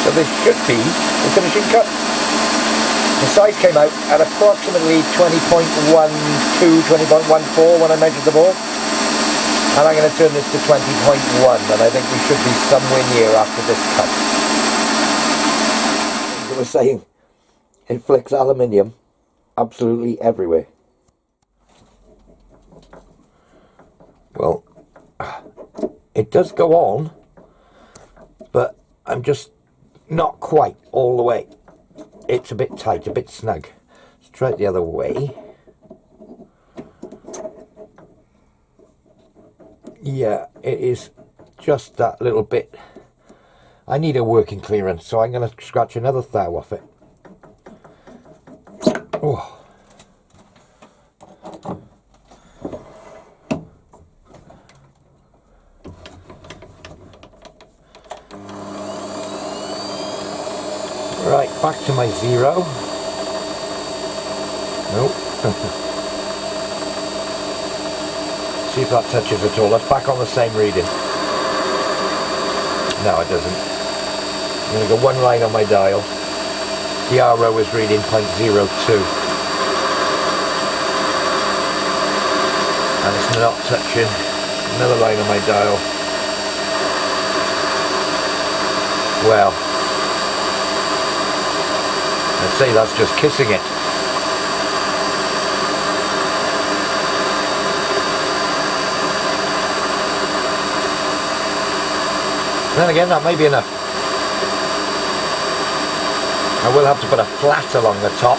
So this should be the finishing cut. The size came out at approximately 20.12, 20.14 when I measured the ball. And I'm going to turn this to 20.1, and I think we should be somewhere near after this cut. As I was saying, it flicks aluminium absolutely everywhere. Well, it does go on, but I'm just not quite all the way. It's a bit tight, a bit snug. Let's try it the other way. Yeah, it is just that little bit. I need a working clearance, so I'm going to scratch another thou off it. Oh. Right, back to my 0. Nope. See if that touches at all. That's back on the same reading. No, it doesn't. I'm going to go one line on my dial. The RO is reading 0.02. And it's not touching. Another line on my dial. Well, I'd say that's just kissing it. Then again, that may be enough. I will have to put a flat along the top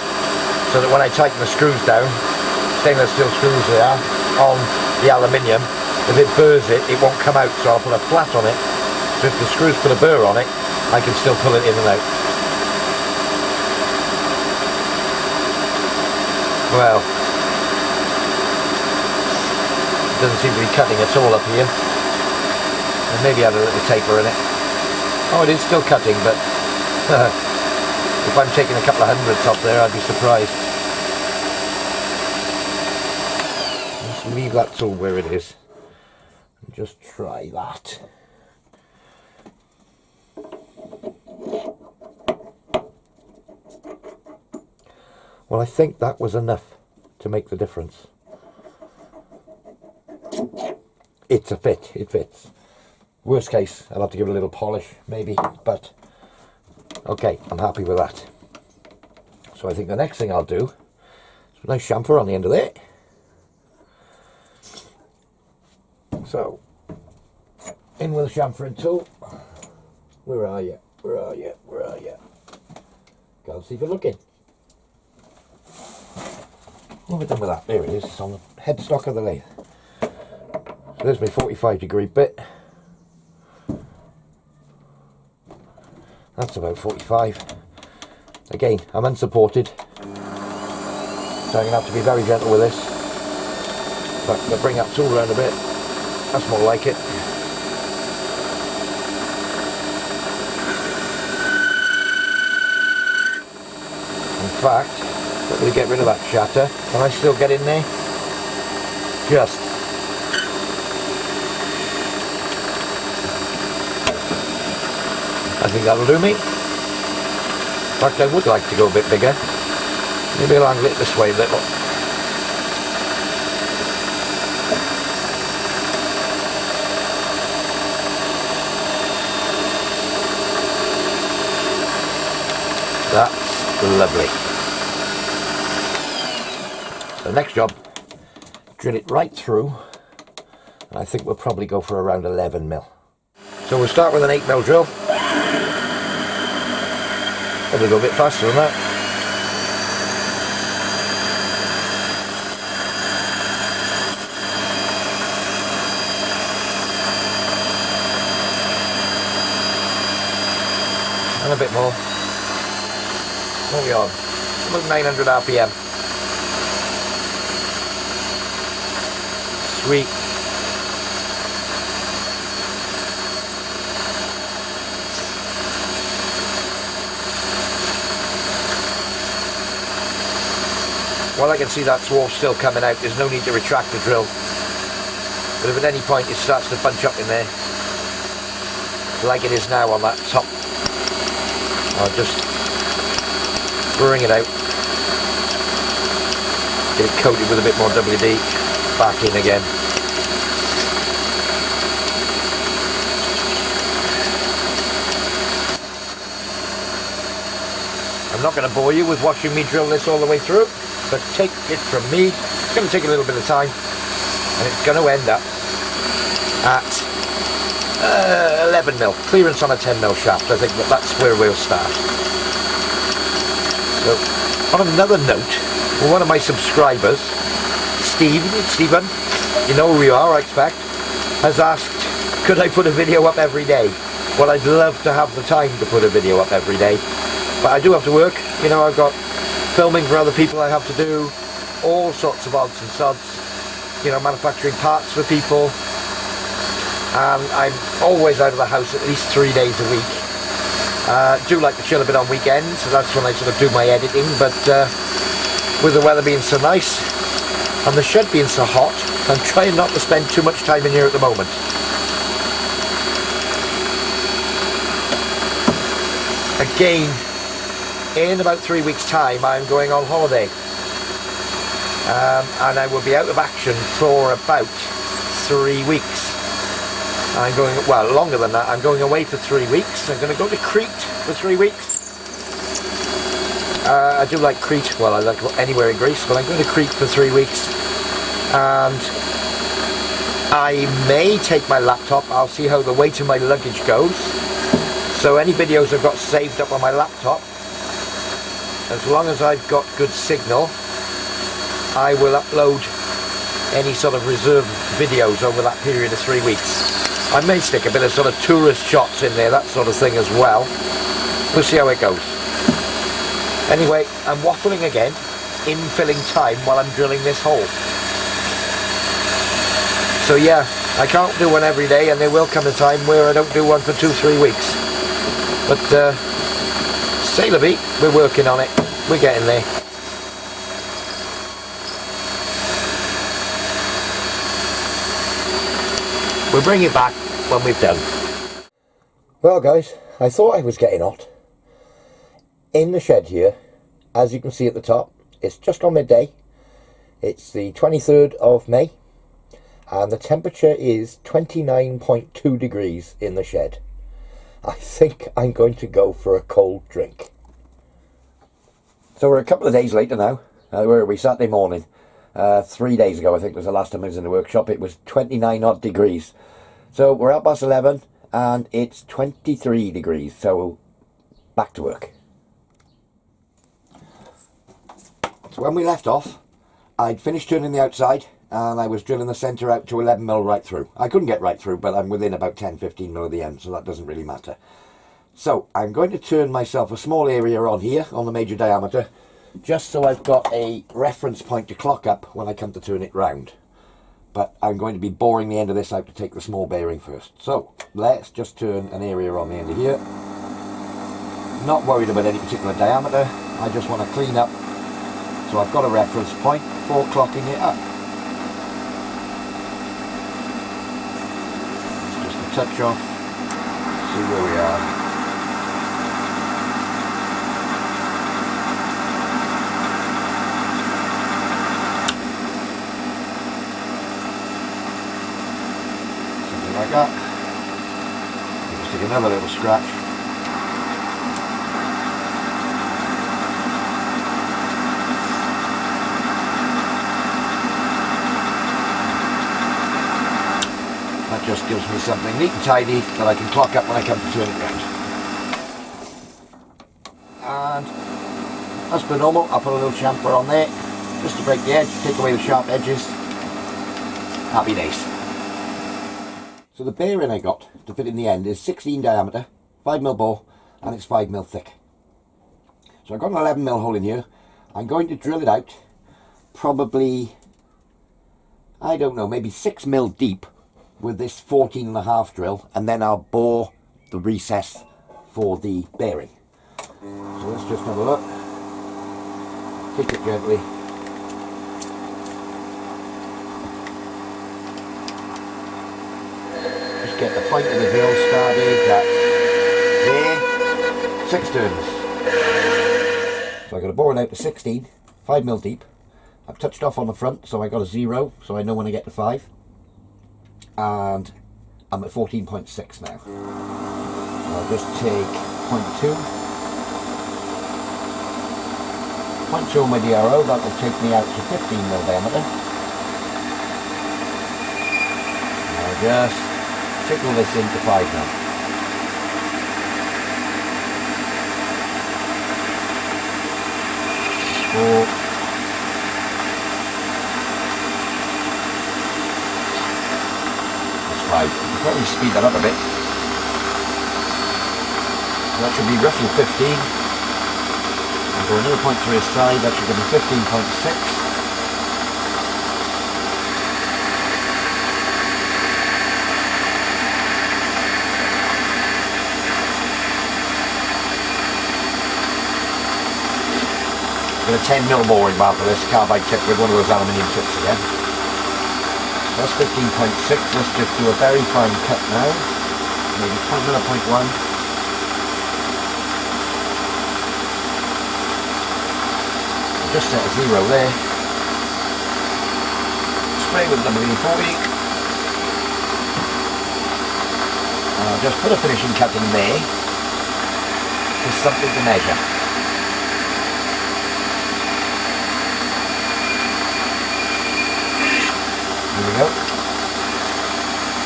so that when I tighten the screws down, stainless steel screws there on the aluminium, if it burrs it, it won't come out, so I'll put a flat on it. So if the screws put a burr on it, I can still pull it in and out. Well, it doesn't seem to be cutting at all up here. And maybe add a little taper in it. Oh, it is still cutting, but if I'm taking a couple of hundredths off there, I'd be surprised. Just leave that tool where it is. And just try that. Well, I think that was enough to make the difference. It's a fit, it fits. Worst case, I'll have to give it a little polish, maybe, but okay, I'm happy with that. So I think the next thing I'll do is a nice chamfer on the end of it. So, in with the chamfering tool. Where are you? Where are you? Where are you? Can't see if you're looking. What have I done with that? There it is, it's on the headstock of the lathe. So there's my 45-degree bit. That's about 45. Again, I'm unsupported, so I'm going to have to be very gentle with this. But I'm going to bring that tool around a bit. That's more like it. In fact, let me get rid of that shatter. Can I still get in there? Just. I think that'll do me. In fact, I would like to go a bit bigger. Maybe I'll angle it this way a little. That's lovely. So next job, drill it right through, and I think we'll probably go for around 11mm. So we'll start with an 8mm drill. Probably go a bit faster than that. And a bit more. What are we on? About 900 RPM. Sweet. While I can see that swarf still coming out, there's no need to retract the drill. But if at any point it starts to bunch up in there, like it is now on that top I'll just bring it out, get it coated with a bit more WD, back in again. I'm not going to bore you with watching me drill this all the way through, but take it from me, it's going to take a little bit of time, and it's going to end up at 11mm, clearance on a 10mm shaft. I think that's where we'll start. So, on another note, one of my subscribers, Stephen, you know who you are, I expect, has asked, could I put a video up every day? Well, I'd love to have the time to put a video up every day, but I do have to work. You know, I've got filming for other people I have to do, all sorts of odds and sods, you know, manufacturing parts for people, and I'm always out of the house at least 3 days a week. Do like to chill a bit on weekends, so that's when I sort of do my editing, but with the weather being so nice and the shed being so hot, I'm trying not to spend too much time in here at the moment. Again, in about 3 weeks' time I'm going on holiday, and I will be out of action for about 3 weeks. I'm going, well, longer than that. I'm going away for 3 weeks. I'm going to go to Crete for 3 weeks. I do like Crete. Well, I like anywhere in Greece, but I'm going to Crete for 3 weeks. And I may take my laptop. I'll see how the weight of my luggage goes. So any videos I've got saved up on my laptop, as long as I've got good signal, I will upload any sort of reserve videos over that period of 3 weeks. I may stick a bit of sort of tourist shots in there, that sort of thing as well. We'll see how it goes. Anyway, I'm waffling again, infilling time while I'm drilling this hole. So yeah, I can't do one every day, and there will come a time where I don't do one for 2-3 weeks. But c'est la vie, we're working on it. We're getting there. We'll bring it back when we've done. Well guys, I thought I was getting hot. In the shed here, as you can see at the top, it's just on midday. It's the 23rd of May, and the temperature is 29.2 degrees in the shed. I think I'm going to go for a cold drink. So we're a couple of days later now. Where are we? Saturday morning. 3 days ago, I think was the last time I was in the workshop. It was 29 odd degrees. So we're at past 11 and it's 23 degrees. So back to work. So when we left off, I'd finished turning the outside and I was drilling the centre out to 11mm right through. I couldn't get right through, but I'm within about 10-15mm of the end, so that doesn't really matter. So I'm going to turn myself a small area on here on the major diameter, just so I've got a reference point to clock up when I come to turn it round. But I'm going to be boring the end of this out to take the small bearing first. So let's just turn an area on the end of here. Not worried about any particular diameter, I just want to clean up so I've got a reference point for clocking it up. Just a touch off, see where we are. Like that. Just take another little scratch. That just gives me something neat and tidy that I can clock up when I come to turn it round. And as per normal, I'll put a little chamfer on there just to break the edge, take away the sharp edges. Happy days. So the bearing I got to fit in the end is 16 diameter, 5mm bore, and it's 5mm thick. So I've got an 11mm hole in here. I'm going to drill it out, probably, I don't know, maybe 6mm deep with this 14.5 drill, and then I'll bore the recess for the bearing. So let's just have a look. Kick it gently. Get the point of the drill started, that's there, 6 turns. So I got to bore it out to 16, 5mm deep. I've touched off on the front, so I got a 0, so I know when I get to 5. And I'm at 14.6 now. I'll just take 0.2. 0.2 on my DRO, that will take me out to 15mm diameter. I'll just tickle this into 5 now. That's 5. I'll probably speed that up a bit. That should be roughly 15. And for another point to his side, that should give me 15.6. With a 10mm boring bar for this carbide tip with one of those aluminium tips again. So that's 15.6. Let's just do a very fine cut now. Maybe another 0.1. Just set a 0 there. Spray with WD-40. I'll just put a finishing cut in there. Just something to measure. Here we go.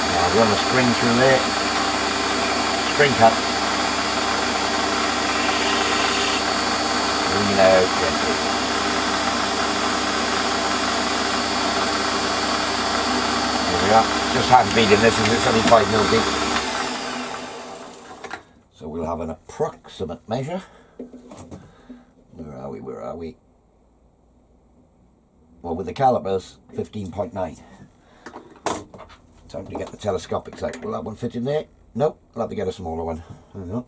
Now I'll run a spring through there. Spring cut. Bring it out gently. Here we are. Just hand beating this as it's only 5mm deep. So we'll have an approximate measure. Where are we? Where are we? Well, with the calipers, 15.9. Time to get the telescopic sight. Will that one fit in there? Nope, I'll have to get a smaller one. Hang on.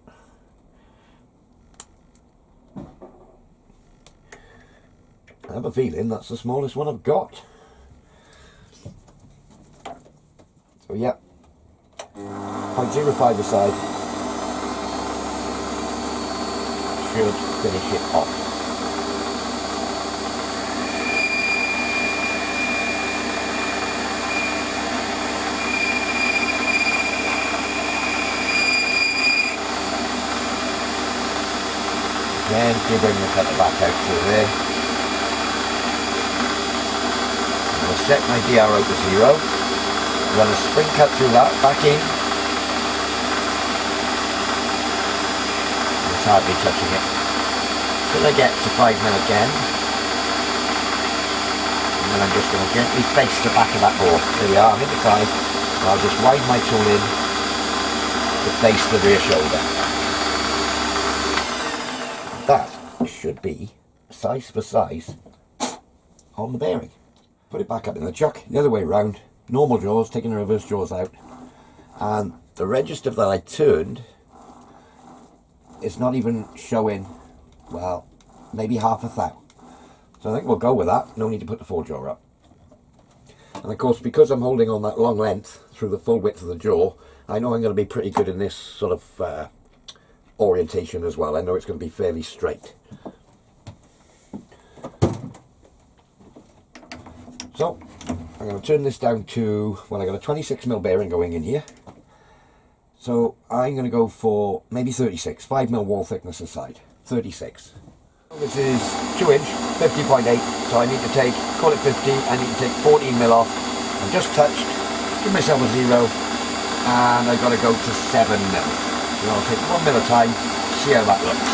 I have a feeling that's the smallest one I've got. So yeah, 0.05 aside should finish it off. Again, do bring the cutter back out through there. I'm going to set my DRO to 0. Run a spring cut through that, back in. It's hardly touching it. Till I get to 5mm again. And then I'm just going to gently face the back of that bore. There we are, I'm into 5. And I'll just widen my tool in to face the rear shoulder. That should be size for size on the bearing. Put it back up in the chuck, the other way round, normal jaws, taking the reverse jaws out, and the register that I turned is not even showing, well, maybe half a thou. So I think we'll go with that, no need to put the full jaw up. And of course, because I'm holding on that long length through the full width of the jaw, I know I'm going to be pretty good in this sort of orientation as well. I know it's going to be fairly straight. So I'm going to turn this down to, well, I got a 26mm bearing going in here, so I'm going to go for maybe 36, 5mm wall thickness aside, 36. This is 2" 50.8, so I need to take, call it 50, I need to take 14mm off. I've just touched, give myself a 0, and I've got to go to 7mm. So I'll take 1mm at a time, see how that looks.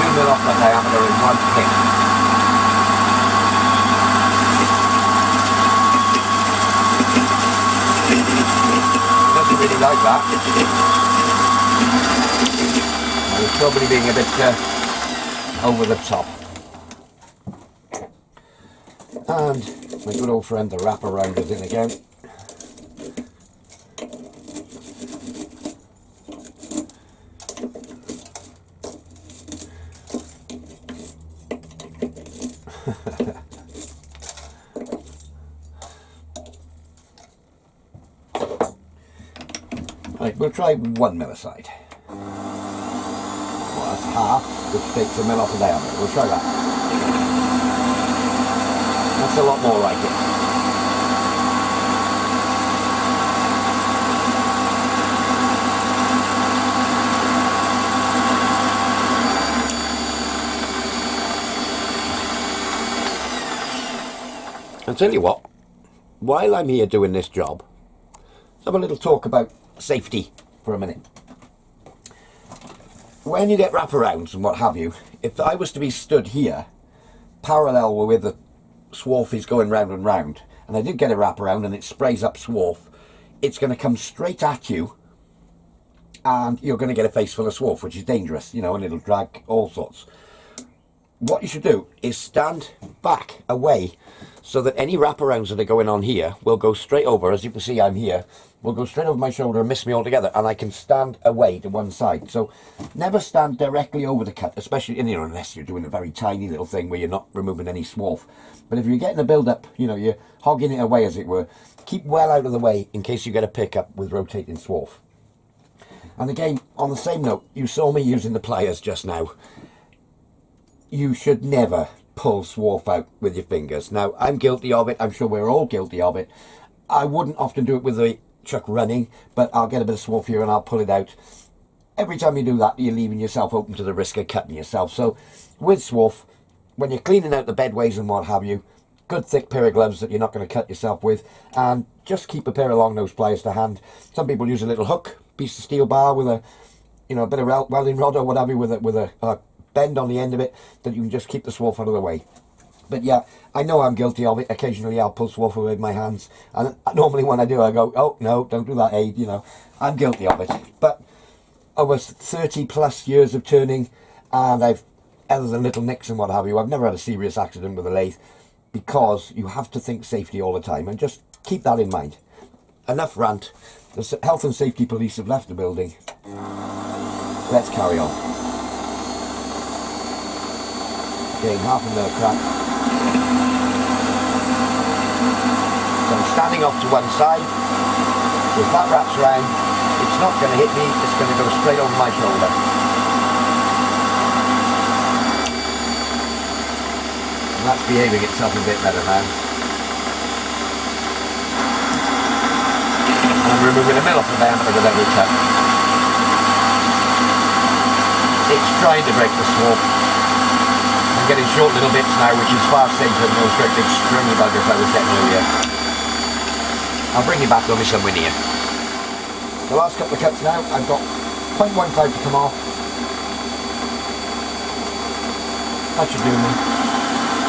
2mm off the diameter in one hit. Doesn't really like that. I was probably being a bit over the top. And my good old friend the wraparound is in again. Right, we'll try 1mm aside. That's half, which takes a mil off the diameter. We'll try that. That's a lot more like it. I'll tell you what, while I'm here doing this job, let's have a little talk about safety for a minute. When you get wraparounds and what have you, if I was to be stood here, parallel with the swarf is going round and round, and I did get a wraparound and it sprays up swarf, it's going to come straight at you, and you're going to get a face full of swarf, which is dangerous, you know, and it'll drag all sorts. What you should do is stand back, away, so that any wraparounds that are going on here will go straight over. As you can see, I'm here, will go straight over my shoulder and miss me altogether, and I can stand away to one side. So never stand directly over the cut, especially, you know, unless you're doing a very tiny little thing where you're not removing any swarf. But if you're getting a build up, you know, you're hogging it away, as it were, keep well out of the way in case you get a pickup with rotating swarf. And again, on the same note, you saw me using the pliers just now. You should never pull swarf out with your fingers. Now, I'm guilty of it. I'm sure we're all guilty of it. I wouldn't often do it with the chuck running, but I'll get a bit of swarf here and I'll pull it out. Every time you do that, you're leaving yourself open to the risk of cutting yourself. So with swarf, when you're cleaning out the bedways and what have you, good thick pair of gloves that you're not going to cut yourself with, and just keep a pair of long nose pliers to hand. Some people use a little hook, piece of steel bar with a, you know, a bit of welding rod or whatever with a bend on the end of it, that you can just keep the swarf out of the way. But yeah, I know I'm guilty of it. Occasionally I'll pull swarf away with my hands, and normally when I do, I go, oh no, don't do that, Abe. You know, I'm guilty of it. But over 30 plus years of turning, and I've, other than little nicks and what have you, I've never had a serious accident with a lathe, because you have to think safety all the time, and just keep that in mind. Enough rant. The health and safety police have left the building. Let's carry on. Again, half a mil crack. So I'm standing off to one side. If that wraps around, it's not going to hit me, it's going to go straight over my shoulder. And that's behaving itself a bit better now. And I'm removing a mil off the diameter with every cut. It's trying to break the swarf. I'm getting short little bits now, which is far safer than those great big stringy buggers I was getting earlier. I'll bring you back over somewhere near. The last couple of cuts now, I've got 0.15 to come off. That should do me.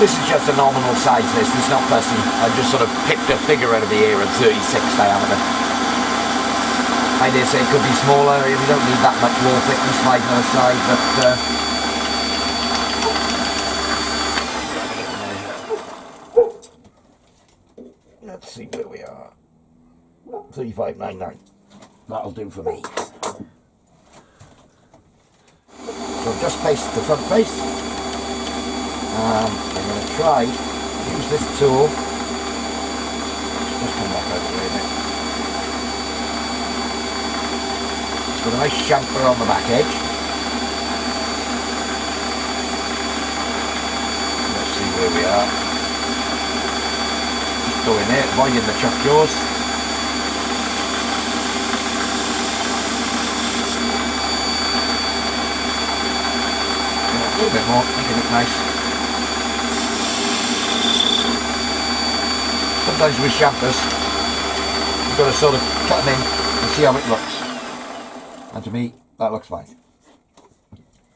This is just a nominal size, this, it's not fussy. I've just sort of picked a figure out of the air at 36 diameter. I dare say it could be smaller, we don't need that much wall thickness, 5 mil side, but let's see where we are. 35.99. That'll do for me. So I've just placed the front face, and I'm going to try to use this tool. Just come back out of the way a bit. It's got a nice chamfer on the back edge. Let's see where we are. Just go in there, avoiding the chuck jaws. A little bit more, make it look nice. Sometimes with chamfers, you've got to sort of cut them in and see how it looks. And to me, that looks fine.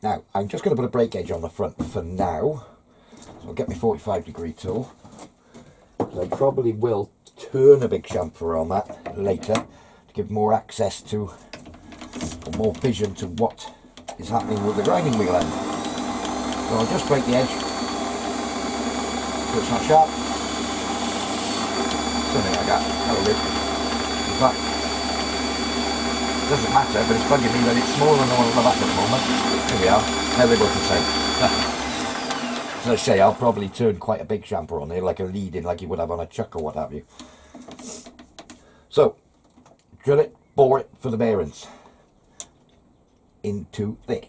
Now, I'm just going to put a break edge on the front for now. So I'll get my 45-degree tool. I probably will turn a big chamfer on that later to give more access to, or more vision to what is happening with the grinding wheel end. So I'll just break the edge so it's not sharp. Something like that. That'll do. In fact, it doesn't matter, but it's bugging me that it's smaller than the one on the back at the moment. Here we are. Now they're both the same. As I say, I'll probably turn quite a big chamfer on there, like a lead in, like you would have on a chuck or what have you. So, drill it, bore it for the bearings into there.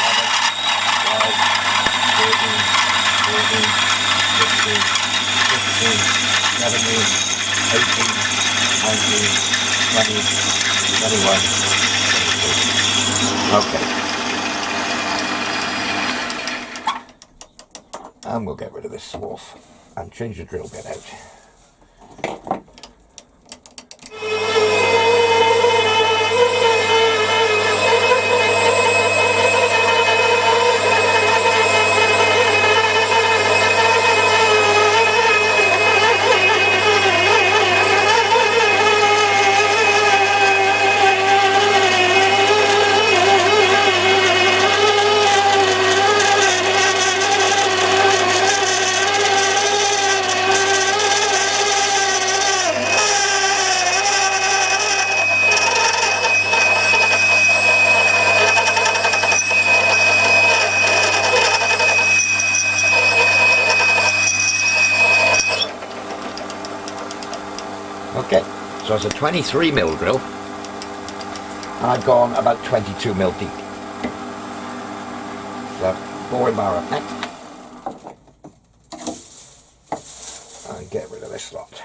Okay. And we'll get rid of this swarf and change the drill bit out. Okay, so it's a 23mm drill, and I've gone about 22mm deep. So, boring bar up next, and get rid of this lot.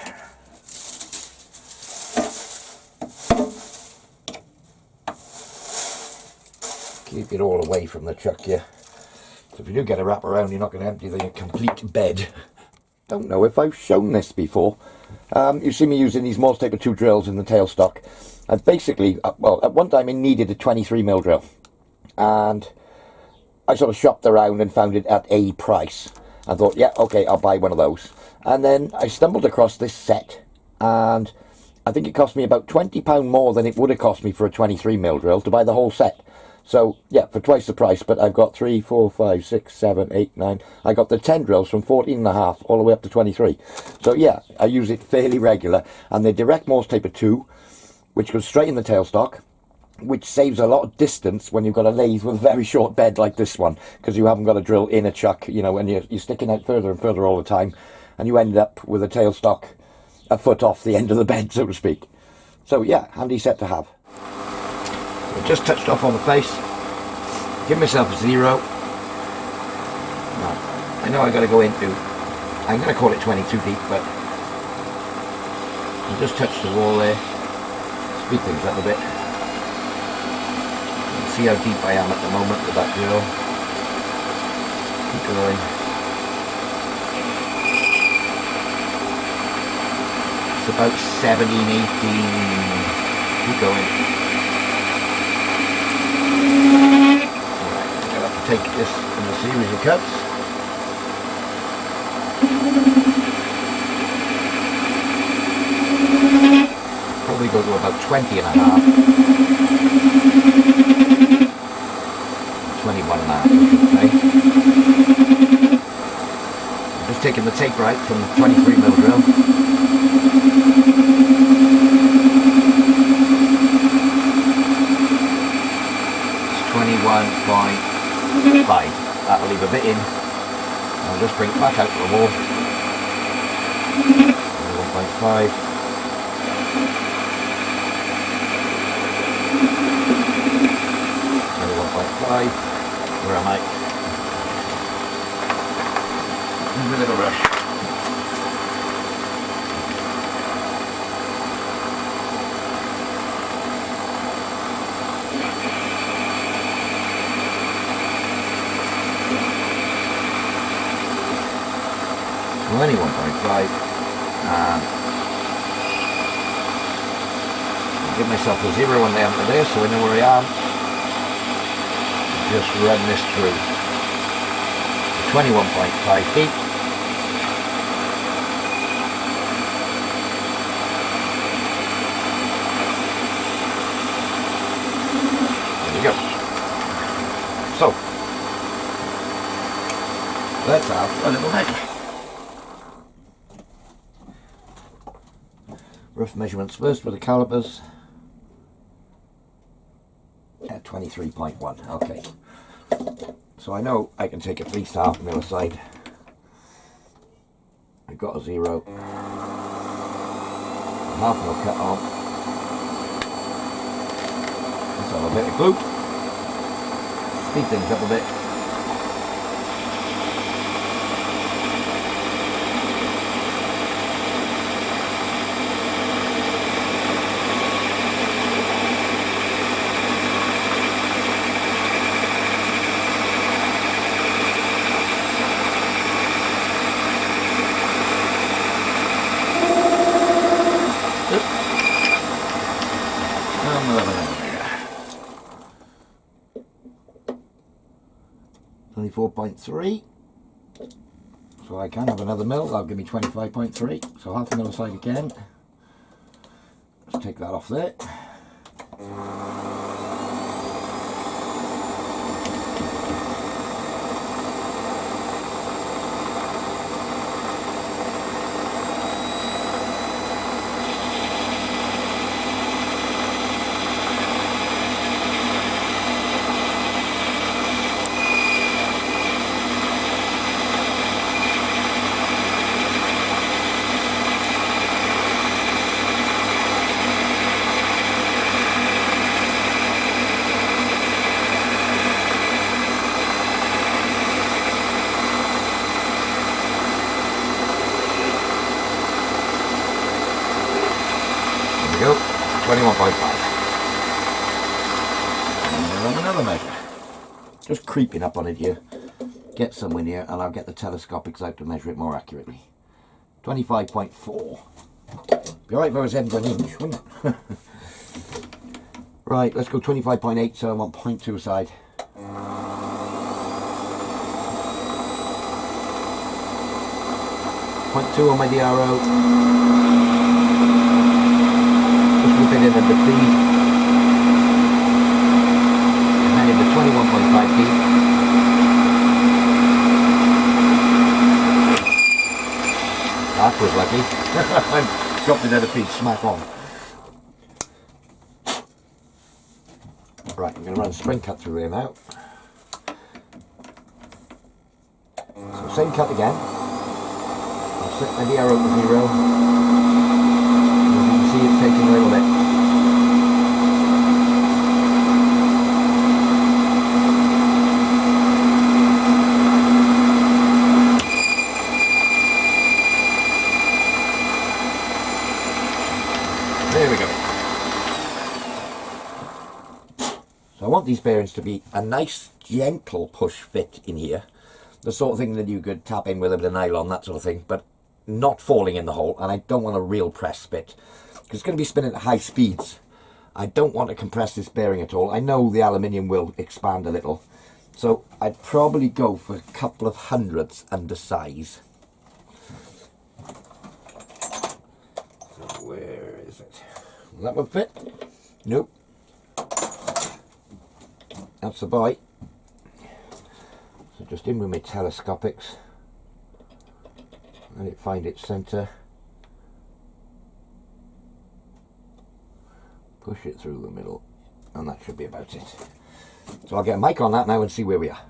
Keep it all away from the chuck here. So if you do get a wrap around, you're not going to empty the complete bed. Don't know if I've shown this before. You see me using these Morse Taper 2 drills in the tailstock. And basically, well, at one time I needed a 23mm drill. And I sort of shopped around and found it at a price. I thought, yeah, okay, I'll buy one of those. And then I stumbled across this set. And I think it cost me about £20 more than it would have cost me for a 23mm drill to buy the whole set. So, yeah, for twice the price, but I've got 3, 4, 5, 6, 7, 8, 9. I got the 10 drills from 14.5 all the way up to 23. So, yeah, I use it fairly regular. And they're direct Morse Taper 2, which goes straight in the tailstock, which saves a lot of distance when you've got a lathe with a very short bed like this one, because you haven't got a drill in a chuck, you know, when you're sticking out further and further all the time, and you end up with a tailstock a foot off the end of the bed, so to speak. So, yeah, handy set to have. Just touched off on the face, give myself a 0. Now, I know I've got to go into, I'm going to call it 22 deep, but I just touched the wall there, speed things up a bit. You can see how deep I am at the moment with that drill. Keep going. It's about 17, 18, keep going. Take this in a series of cuts. Probably go to about 20.5. 21.5, I should say. I'm just taking the tape right from the 23mm drill. It's 21.5. That'll leave a bit in. I'll just bring it back out to the wall. 1.5. 1.5. Where am I? In a little rush. Only 1.5, and I'll give myself a 0 when they enter there so I know where I am. Just run this through 21.5 feet. There we go. So Let's have a little measure. Rough measurements first with the calipers. At 23.1, okay. So I know I can take at least half a mil aside. I've got a 0. Half mil cut on. Let's have a bit of glue. Speed things up a bit. .3, so I can have another mil. That'll give me 25.3, so half a mil aside again. Let's take that off there. Go, 21.5. And another measure. Just creeping up on it here. Get some in here and I'll get the telescopics out to measure it more accurately. 25.4. Be alright if I was heading to an inch, wouldn't it? Right, let's go 25.8, so I want 0.2 aside. 0.2 on my DRO. Loop it in at the feed, and then into 21.5 feet. That was lucky. I dropped it at a feed, smack on. Right, I'm going to run a spring cut through here now. So same cut again. I'll set my DRO to 0. See it taking a little bit. There we go. So I want these bearings to be a nice gentle push fit in here. The sort of thing that you could tap in with a bit of nylon, that sort of thing, but not falling in the hole, and I don't want a real press fit. Because it's going to be spinning at high speeds. I don't want to compress this bearing at all. I know the aluminium will expand a little. So I'd probably go for a couple of hundredths under size. So where is it? Will that one fit? Nope. That's the boy. So just in with my telescopics. Let it find its centre. Push it through the middle, and that should be about it. So I'll get a mic on that now and see where we are.